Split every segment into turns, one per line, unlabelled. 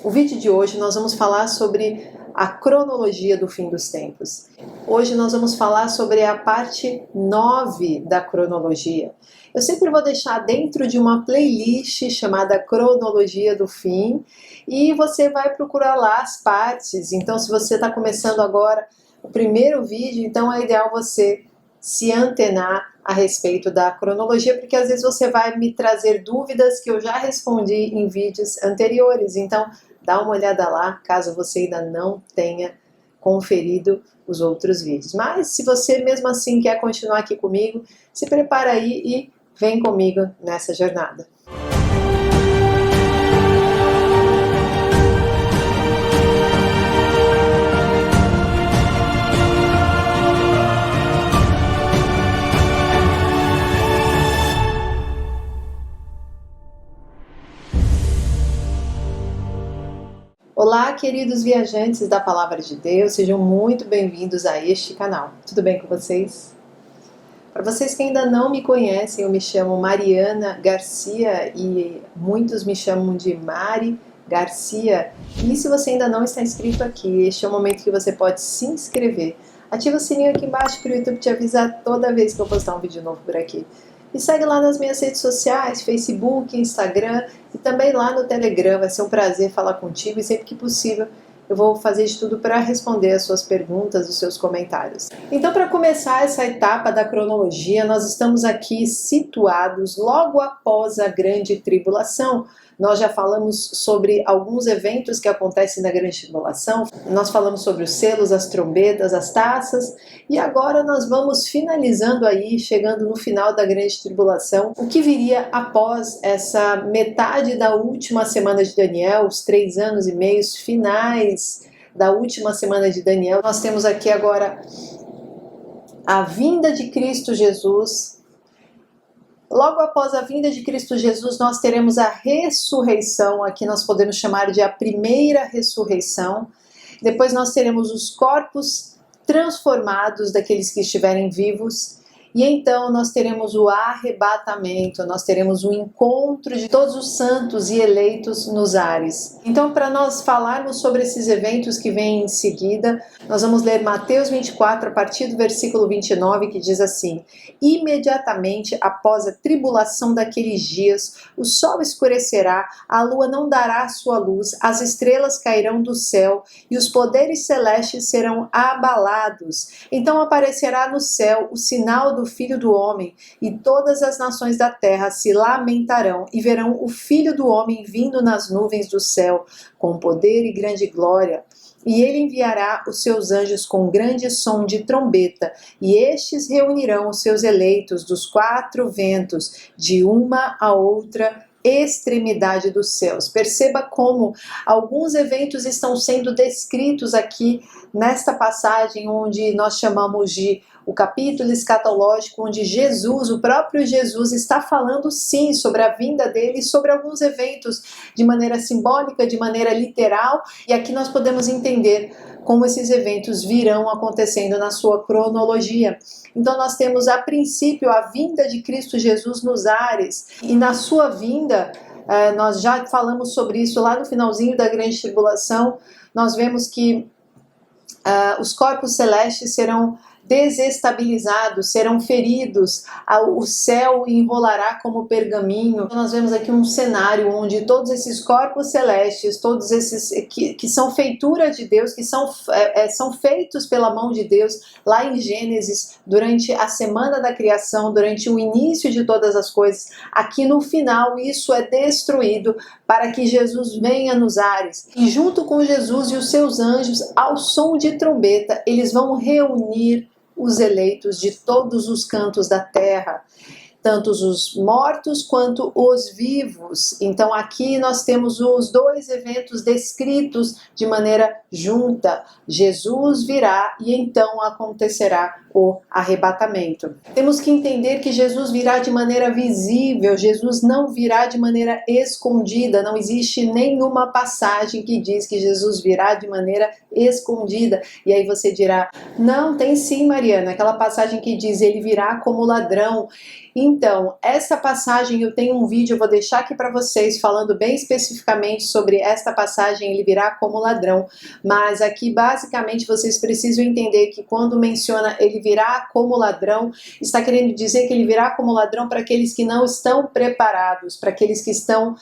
O vídeo de hoje nós vamos falar sobre a cronologia do fim dos tempos. Hoje nós vamos falar sobre a parte 9 da cronologia. Eu sempre vou deixar dentro de uma playlist chamada Cronologia do Fim e você vai procurar lá as partes. Então, se você está começando agora o primeiro vídeo, então é ideal você se antenar a respeito da cronologia, porque às vezes você vai me trazer dúvidas que eu já respondi em vídeos anteriores. Então, dá uma olhada lá, caso você ainda não tenha conferido os outros vídeos. Mas se você mesmo assim quer continuar aqui comigo, se prepara aí e vem comigo nessa jornada. Olá, queridos viajantes da Palavra de Deus, sejam muito bem-vindos a este canal. Tudo bem com vocês? Para vocês que ainda não me conhecem, eu me chamo Mariana Garcia e muitos me chamam de Mari Garcia. E se você ainda não está inscrito aqui, este é o momento que você pode se inscrever. Ativa o sininho aqui embaixo para o YouTube te avisar toda vez que eu postar um vídeo novo por aqui. E segue lá nas minhas redes sociais, Facebook, Instagram e também lá no Telegram. Vai ser um prazer falar contigo e sempre que possível eu vou fazer de tudo para responder as suas perguntas, os seus comentários. Então, para começar essa etapa da cronologia, nós estamos aqui situados logo após a grande tribulação. Nós já falamos sobre alguns eventos que acontecem na grande tribulação. Nós falamos sobre os selos, as trombetas, as taças. E agora nós vamos finalizando aí, chegando no final da grande tribulação. O que viria após essa metade da última semana de Daniel, os 3 anos e meio finais da última semana de Daniel. Nós temos aqui agora a vinda de Cristo Jesus. Logo após a vinda de Cristo Jesus, nós teremos a ressurreição, aqui nós podemos chamar de a primeira ressurreição. Depois nós teremos os corpos transformados daqueles que estiverem vivos. E então nós teremos o arrebatamento, nós teremos o encontro de todos os santos e eleitos nos ares. Então, para nós falarmos sobre esses eventos que vêm em seguida, nós vamos ler Mateus 24, a partir do versículo 29, que diz assim: imediatamente após a tribulação daqueles dias, o sol escurecerá, a lua não dará sua luz, as estrelas cairão do céu e os poderes celestes serão abalados. Então aparecerá no céu o sinal do Filho do Homem, e todas as nações da terra se lamentarão e verão o Filho do Homem vindo nas nuvens do céu, com poder e grande glória. E ele enviará os seus anjos com grande som de trombeta, e estes reunirão os seus eleitos dos 4 ventos, de uma a outra extremidade dos céus. Perceba como alguns eventos estão sendo descritos aqui nesta passagem, onde nós chamamos de o capítulo escatológico, onde Jesus, o próprio Jesus, está falando sim sobre a vinda dele e sobre alguns eventos de maneira simbólica, de maneira literal, e aqui nós podemos entender como esses eventos virão acontecendo na sua cronologia. Então nós temos a princípio a vinda de Cristo Jesus nos ares, e na sua vinda, nós já falamos sobre isso lá no finalzinho da grande tribulação, nós vemos que os corpos celestes serão desestabilizados, serão feridos, o céu enrolará como pergaminho. Então, nós vemos aqui um cenário onde todos esses corpos celestes, todos esses que são feitura de Deus, que são feitos pela mão de Deus, lá em Gênesis, durante a semana da criação, durante o início de todas as coisas, aqui no final isso é destruído para que Jesus venha nos ares. E junto com Jesus e os seus anjos, ao som de trombeta, eles vão reunir os eleitos de todos os cantos da terra, tanto os mortos quanto os vivos. Então aqui nós temos os 2 eventos descritos de maneira junta. Jesus virá e então acontecerá o arrebatamento. Temos que entender que Jesus virá de maneira visível, Jesus não virá de maneira escondida. Não existe nenhuma passagem que diz que Jesus virá de maneira escondida. E aí você dirá, não, tem sim, Mariana, aquela passagem que diz ele virá como ladrão. Então, essa passagem eu tenho um vídeo, eu vou deixar aqui para vocês falando bem especificamente sobre esta passagem, ele virá como ladrão, mas aqui basicamente vocês precisam entender que quando menciona ele virá como ladrão, está querendo dizer que ele virá como ladrão para aqueles que não estão preparados, para aqueles que estão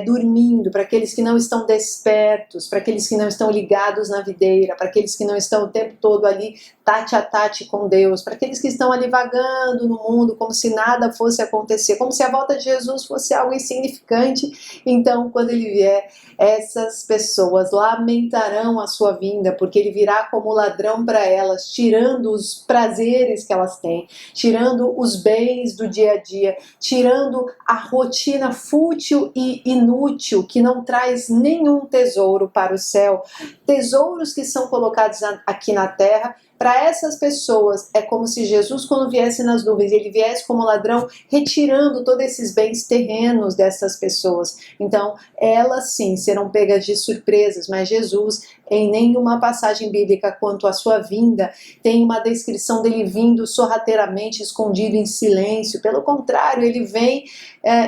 dormindo, para aqueles que não estão despertos, para aqueles que não estão ligados na videira, para aqueles que não estão o tempo todo ali tate a tate com Deus, para aqueles que estão ali vagando no mundo como se nada fosse acontecer, como se a volta de Jesus fosse algo insignificante. Então, quando ele vier, essas pessoas lamentarão a sua vinda, porque ele virá como ladrão para elas, tirando os prazeres que elas têm, tirando os bens do dia a dia, tirando a rotina fútil e inútil que não traz nenhum tesouro para o céu. Tesouros que são colocados aqui na terra. Para essas pessoas, é como se Jesus, quando viesse nas nuvens, ele viesse como ladrão, retirando todos esses bens terrenos dessas pessoas. Então, elas sim serão pegas de surpresas, mas Jesus, em nenhuma passagem bíblica quanto à sua vinda, tem uma descrição dele vindo sorrateiramente, escondido em silêncio. Pelo contrário, ele vem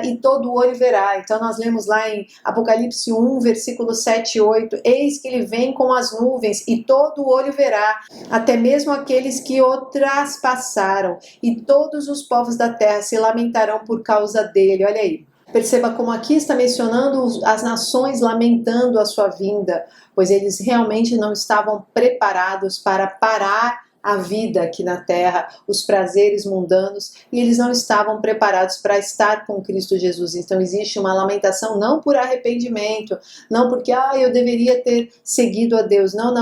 e todo olho verá. Então, nós lemos lá em Apocalipse 1, versículo 7 e 8, eis que ele vem com as nuvens e todo olho verá, até mesmo aqueles que o traspassaram, e todos os povos da terra se lamentarão por causa dele. Olha aí. Perceba como aqui está mencionando as nações lamentando a sua vinda, pois eles realmente não estavam preparados para parar a vida aqui na terra, os prazeres mundanos, e eles não estavam preparados para estar com Cristo Jesus. Então existe uma lamentação não por arrependimento, não porque eu deveria ter seguido a Deus, não,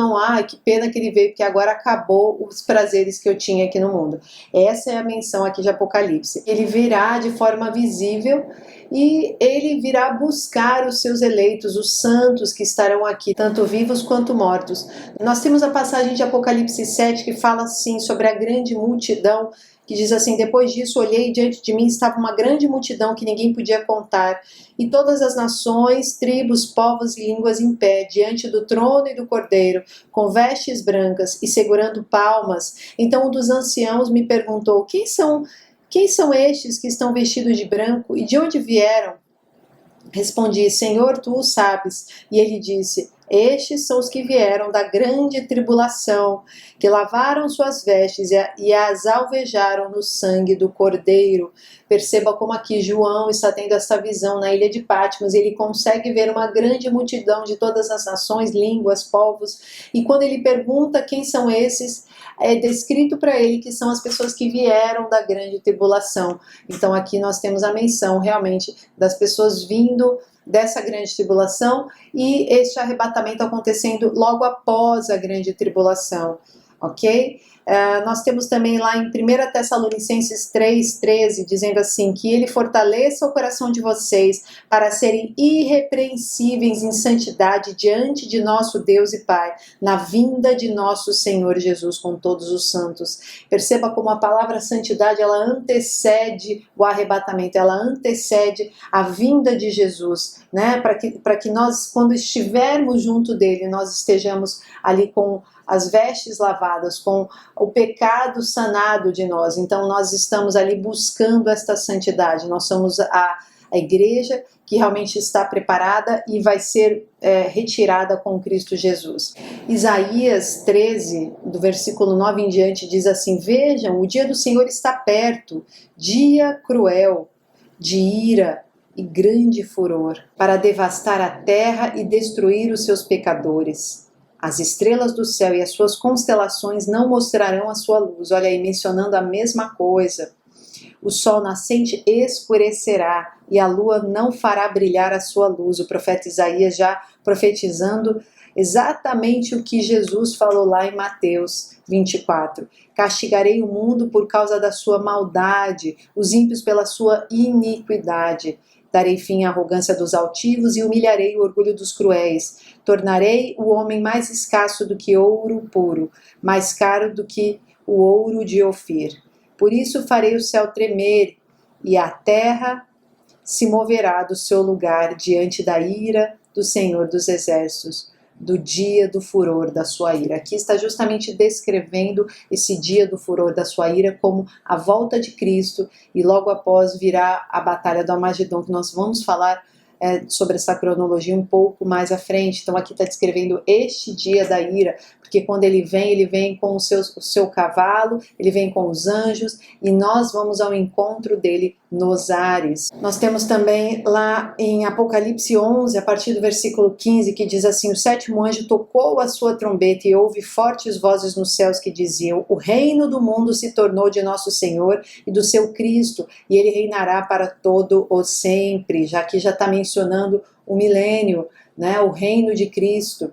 que pena que ele veio, porque agora acabou os prazeres que eu tinha aqui no mundo. Essa é a menção aqui de Apocalipse. Ele virá de forma visível e ele virá buscar os seus eleitos, os santos que estarão aqui, tanto vivos quanto mortos. Nós temos a passagem de Apocalipse 7 que fala assim sobre a grande multidão, que diz assim: depois disso olhei e diante de mim estava uma grande multidão que ninguém podia contar, e todas as nações, tribos, povos e línguas em pé, diante do trono e do Cordeiro, com vestes brancas e segurando palmas. Então um dos anciãos me perguntou: quem são estes que estão vestidos de branco e de onde vieram? Respondi: Senhor, tu o sabes. E ele disse: estes são os que vieram da grande tribulação, que lavaram suas vestes e as alvejaram no sangue do Cordeiro. Perceba como aqui João está tendo essa visão na ilha de Patmos. Ele consegue ver uma grande multidão de todas as nações, línguas, povos. E quando ele pergunta quem são esses, é descrito para ele que são as pessoas que vieram da grande tribulação. Então aqui nós temos a menção realmente das pessoas vindo dessa grande tribulação e este arrebatamento acontecendo logo após a grande tribulação, ok? Nós temos também lá em 1 Tessalonicenses 3,13, dizendo assim, que ele fortaleça o coração de vocês para serem irrepreensíveis em santidade diante de nosso Deus e Pai, na vinda de nosso Senhor Jesus com todos os santos. Perceba como a palavra santidade, ela antecede o arrebatamento, ela antecede a vinda de Jesus, né? Para que nós, quando estivermos junto dele, nós estejamos ali com as vestes lavadas, com o pecado sanado de nós. Então nós estamos ali buscando esta santidade. Nós somos a igreja que realmente está preparada e vai ser retirada com Cristo Jesus. Isaías 13, do versículo 9 em diante, diz assim: vejam, o dia do Senhor está perto, dia cruel, de ira e grande furor, para devastar a terra e destruir os seus pecadores. As estrelas do céu e as suas constelações não mostrarão a sua luz. Olha aí, mencionando a mesma coisa. O sol nascente escurecerá e a lua não fará brilhar a sua luz. O profeta Isaías já profetizando exatamente o que Jesus falou lá em Mateus 24. Castigarei o mundo por causa da sua maldade, os ímpios pela sua iniquidade. Darei fim à arrogância dos altivos e humilharei o orgulho dos cruéis. Tornarei o homem mais escasso do que ouro puro, mais caro do que o ouro de Ofir. Por isso farei o céu tremer e a terra se moverá do seu lugar diante da ira do Senhor dos Exércitos. do dia do furor da sua ira. Aqui está justamente descrevendo esse dia do furor da sua ira como a volta de Cristo, e logo após virá a batalha do Armagedon, que nós vamos falar sobre essa cronologia um pouco mais à frente. Então aqui está descrevendo este dia da ira, porque quando ele vem com o seu cavalo, ele vem com os anjos, e nós vamos ao encontro dele nos ares. Nós temos também lá em Apocalipse 11, a partir do versículo 15, que diz assim: o sétimo anjo tocou a sua trombeta e houve fortes vozes nos céus que diziam: o reino do mundo se tornou de nosso Senhor e do seu Cristo, e ele reinará para todo o sempre. Já aqui já está mencionando o milênio, né, o reino de Cristo.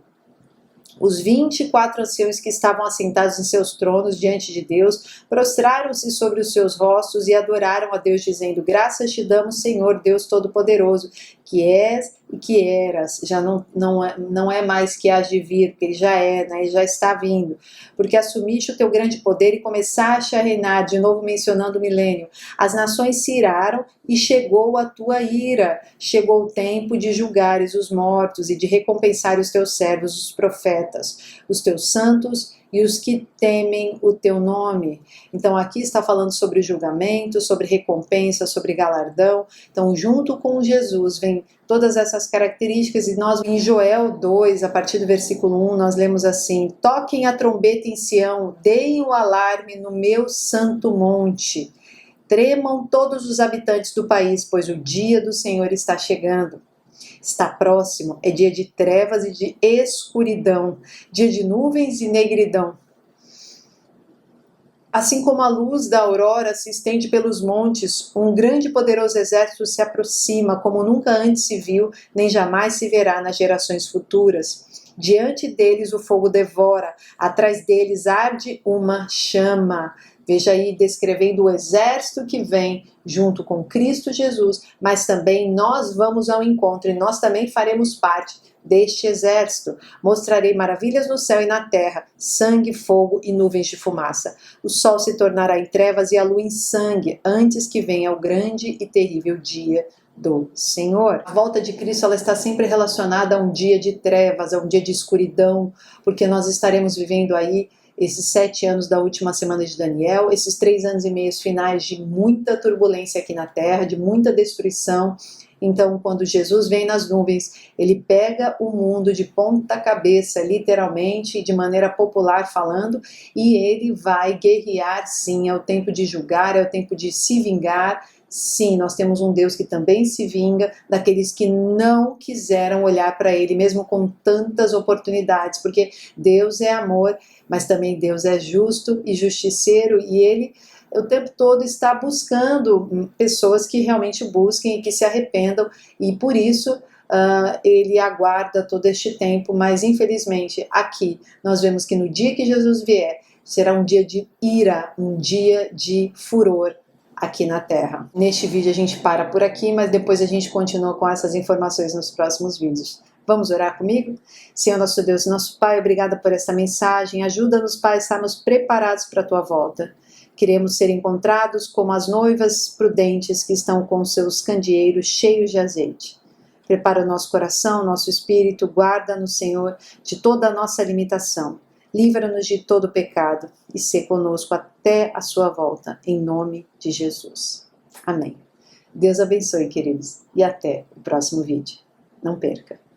Os 24 anciãos que estavam assentados em seus tronos diante de Deus prostraram-se sobre os seus rostos e adoraram a Deus, dizendo: graças te damos, Senhor, Deus Todo-Poderoso, que és e que eras. Já não é mais que hás de vir, porque ele já é, né? Ele já está vindo. Porque assumiste o teu grande poder e começaste a reinar, de novo mencionando o milênio. As nações se iraram e chegou a tua ira. Chegou o tempo de julgares os mortos e de recompensar os teus servos, os profetas, os teus santos e os que temem o teu nome. Então aqui está falando sobre julgamento, sobre recompensa, sobre galardão. Então junto com Jesus vem todas essas características, e nós em Joel 2, a partir do versículo 1, nós lemos assim: toquem a trombeta em Sião, deem o alarme no meu santo monte. Tremam todos os habitantes do país, pois o dia do Senhor está chegando. Está próximo, é dia de trevas e de escuridão, dia de nuvens e negridão. Assim como a luz da aurora se estende pelos montes, um grande e poderoso exército se aproxima, como nunca antes se viu, nem jamais se verá nas gerações futuras. Diante deles o fogo devora, atrás deles arde uma chama. Veja aí, descrevendo o exército que vem junto com Cristo Jesus, mas também nós vamos ao encontro, e nós também faremos parte deste exército. Mostrarei maravilhas no céu e na terra, sangue, fogo e nuvens de fumaça. O sol se tornará em trevas e a lua em sangue, antes que venha o grande e terrível dia do Senhor. A volta de Cristo, ela está sempre relacionada a um dia de trevas, a um dia de escuridão, porque nós estaremos vivendo aí esses 7 anos da última semana de Daniel, esses 3 anos e meio finais de muita turbulência aqui na terra, de muita destruição. Então, quando Jesus vem nas nuvens, ele pega o mundo de ponta cabeça, literalmente, de maneira popular falando, e ele vai guerrear, sim. É o tempo de julgar, é o tempo de se vingar. Sim, nós temos um Deus que também se vinga daqueles que não quiseram olhar para ele, mesmo com tantas oportunidades, porque Deus é amor, mas também Deus é justo e justiceiro, e ele o tempo todo está buscando pessoas que realmente busquem e que se arrependam, e por isso ele aguarda todo este tempo. Mas infelizmente aqui nós vemos que no dia que Jesus vier, será um dia de ira, um dia de furor aqui na Terra. Neste vídeo a gente para por aqui, mas depois a gente continua com essas informações nos próximos vídeos. Vamos orar comigo? Senhor nosso Deus e nosso Pai, obrigada por esta mensagem. Ajuda-nos, Pai, a estarmos preparados para a Tua volta. Queremos ser encontrados como as noivas prudentes que estão com seus candeeiros cheios de azeite. Prepara o nosso coração, nosso espírito, guarda-nos, Senhor, de toda a nossa limitação. Livra-nos de todo pecado e sê conosco até a sua volta, em nome de Jesus. Amém. Deus abençoe, queridos, e até o próximo vídeo. Não perca!